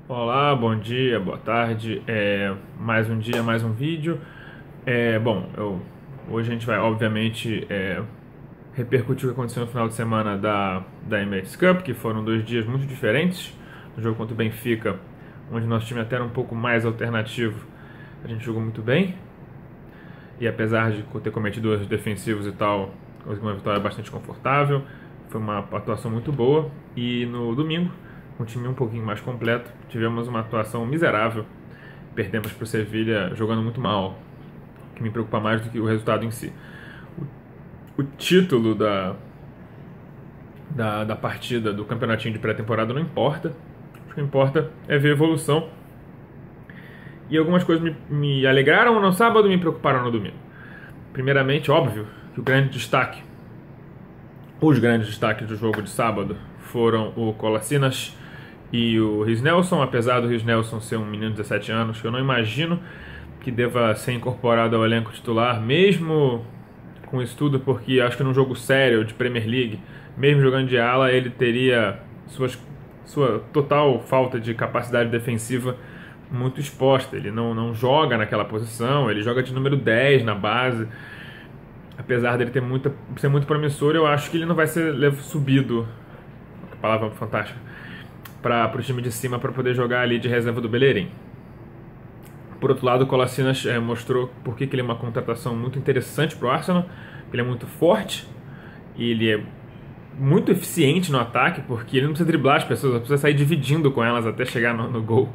Olá, bom dia, boa tarde. Mais um dia, mais um vídeo. Hoje a gente vai, obviamente, repercutir o que aconteceu no final de semana da Emirates Cup, que foram dois dias muito diferentes. No jogo contra o Benfica, onde nosso time até era um pouco mais alternativo, a gente jogou muito bem. E apesar de ter cometido erros defensivos e tal, conseguimos uma vitória bastante confortável. Foi uma atuação muito boa. E no domingo, com o time um pouquinho mais completo, tivemos uma atuação miserável. Perdemos para o Sevilha jogando muito mal, que me preocupa mais do que o resultado em si. O título da partida do campeonatinho de pré-temporada não importa. O que importa é ver a evolução. E algumas coisas me alegraram no sábado e me preocuparam no domingo. Primeiramente, óbvio, que os grandes destaques do jogo de sábado foram o Kolasinac e o Reiss Nelson, apesar do Reiss Nelson ser um menino de 17 anos, que eu não imagino que deva ser incorporado ao elenco titular, mesmo com isso tudo, porque acho que num jogo sério de Premier League, mesmo jogando de ala, ele teria sua total falta de capacidade defensiva muito exposta. Ele não joga naquela posição, ele joga de número 10 na base. Apesar dele ser muito promissor, eu acho que ele não vai ser subido, que palavra fantástica, para o time de cima para poder jogar ali de reserva do Bellerin. Por outro lado, o Kolasinac mostrou porque que ele é uma contratação muito interessante para o Arsenal. Ele é muito forte e ele é muito eficiente no ataque, porque ele não precisa driblar as pessoas, ele precisa sair dividindo com elas até chegar no gol.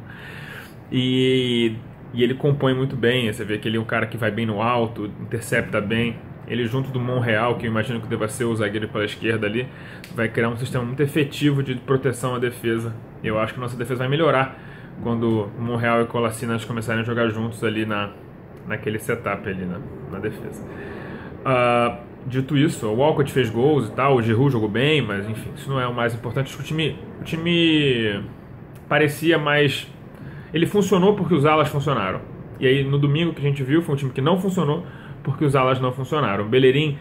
E ele compõe muito bem, você vê que ele é um cara que vai bem no alto, intercepta bem. Ele junto do Monreal, que eu imagino que deva ser o zagueiro pela esquerda ali, vai criar um sistema muito efetivo de proteção à defesa. Eu acho que a nossa defesa vai melhorar quando o Monreal e o Kolasinac começarem a jogar juntos ali naquele setup ali na defesa. Dito isso, o Walcott fez gols e tal, o Giroud jogou bem, mas enfim, isso não é o mais importante. Acho que o time parecia mais... Ele funcionou porque os alas funcionaram. E aí no domingo que a gente viu foi um time que não funcionou porque os alas não funcionaram. O Bellerin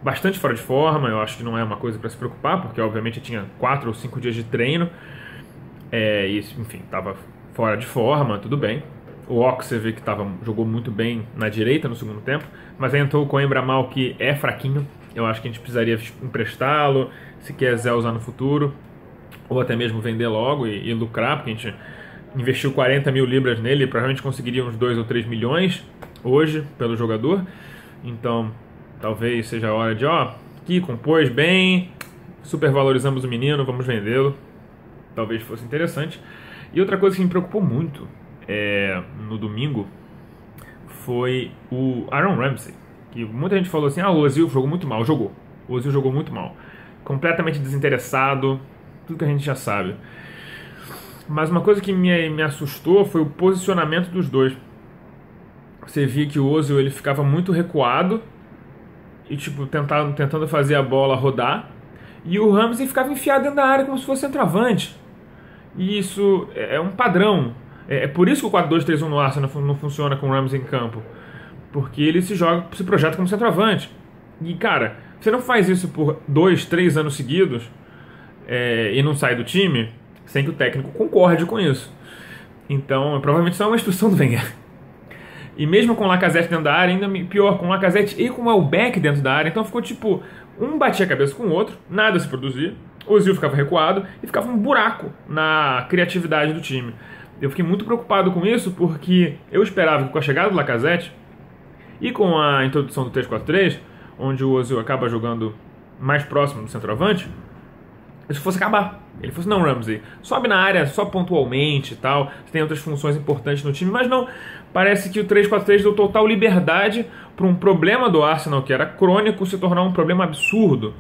bastante fora de forma, eu acho que não é uma coisa para se preocupar, porque obviamente tinha 4 ou 5 dias de treino, e enfim, estava fora de forma, tudo bem. O Ox, você vê que jogou muito bem na direita no segundo tempo, mas aí entrou o Coimbra mal, que é fraquinho. Eu acho que a gente precisaria emprestá-lo, se quiser usar no futuro, ou até mesmo vender logo e lucrar, porque a gente investiu 40 mil libras nele, provavelmente conseguiria uns 2 ou 3 milhões hoje pelo jogador. Então talvez seja a hora de, que compôs bem, supervalorizamos o menino, vamos vendê-lo. Talvez fosse interessante. E outra coisa que me preocupou muito no domingo foi o Aaron Ramsey, que muita gente falou assim, o Ozil jogou muito mal. O Ozil jogou muito mal, completamente desinteressado, tudo que a gente já sabe. Mas uma coisa que me assustou foi o posicionamento dos dois. Você via que o Ozil ele ficava muito recuado e tipo tentando fazer a bola rodar, e o Ramsey ficava enfiado dentro da área como se fosse centroavante. E isso é um padrão. É por isso que o 4-2-3-1 no Arsenal não funciona com o Ramsey em campo, porque ele se projeta como centroavante. E cara, você não faz isso por 2, 3 anos seguidos e não sai do time sem que o técnico concorde com isso. Então, provavelmente isso é uma instrução do Wenger. E mesmo com o Lacazette dentro da área, ainda pior, com o Lacazette e com o Welbeck dentro da área. Então ficou tipo, um batia a cabeça com o outro, nada se produzia, o Ozil ficava recuado e ficava um buraco na criatividade do time. Eu fiquei muito preocupado com isso, porque eu esperava que com a chegada do Lacazette e com a introdução do 3-4-3, onde o Ozil acaba jogando mais próximo do centroavante, isso fosse acabar. Ele fosse, não, Ramsey, sobe na área só pontualmente e tal, você tem outras funções importantes no time, mas não, parece que o 3-4-3 deu total liberdade para um problema do Arsenal, que era crônico, se tornar um problema absurdo.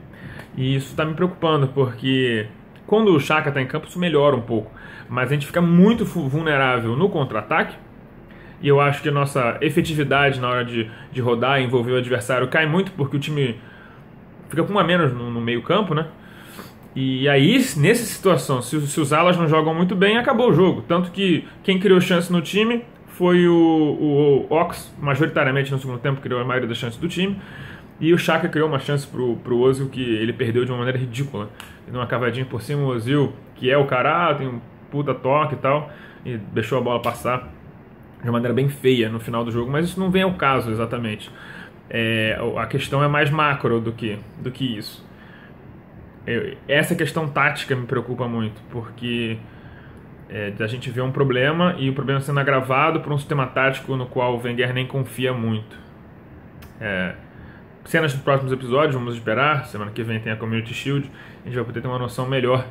E isso está me preocupando, porque quando o Xhaka está em campo isso melhora um pouco, mas a gente fica muito vulnerável no contra-ataque, e eu acho que a nossa efetividade na hora de rodar e envolver o adversário cai muito, porque o time fica com um a menos no meio campo, né? E aí, nessa situação, se os alas não jogam muito bem, acabou o jogo. Tanto que quem criou chance no time foi o Ox, majoritariamente no segundo tempo, criou a maioria das chances do time. E o Xhaka criou uma chance pro Ozil que ele perdeu de uma maneira ridícula. Ele deu uma cavadinha por cima, o Ozil, que é o cara, tem um puta toque e tal, e deixou a bola passar de uma maneira bem feia no final do jogo, mas isso não vem ao caso exatamente. A questão é mais macro do que isso. Essa questão tática me preocupa muito, porque a gente vê um problema e o problema sendo agravado por um sistema tático no qual o Wenger nem confia muito. Cenas dos próximos episódios, vamos esperar. Semana que vem tem a Community Shield, a gente vai poder ter uma noção melhor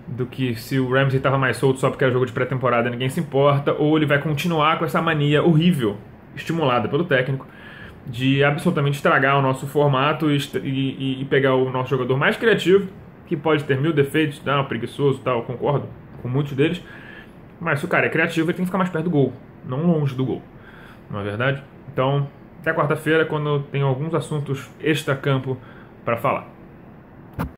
do que se o Ramsey estava mais solto só porque era jogo de pré-temporada, ninguém se importa, ou ele vai continuar com essa mania horrível, estimulada pelo técnico, de absolutamente estragar o nosso formato e pegar o nosso jogador mais criativo, que pode ter mil defeitos, preguiçoso, tal, concordo com muitos deles, mas se o cara é criativo, ele tem que ficar mais perto do gol, não longe do gol, não é verdade? Então, até quarta-feira, quando tem alguns assuntos extra-campo para falar.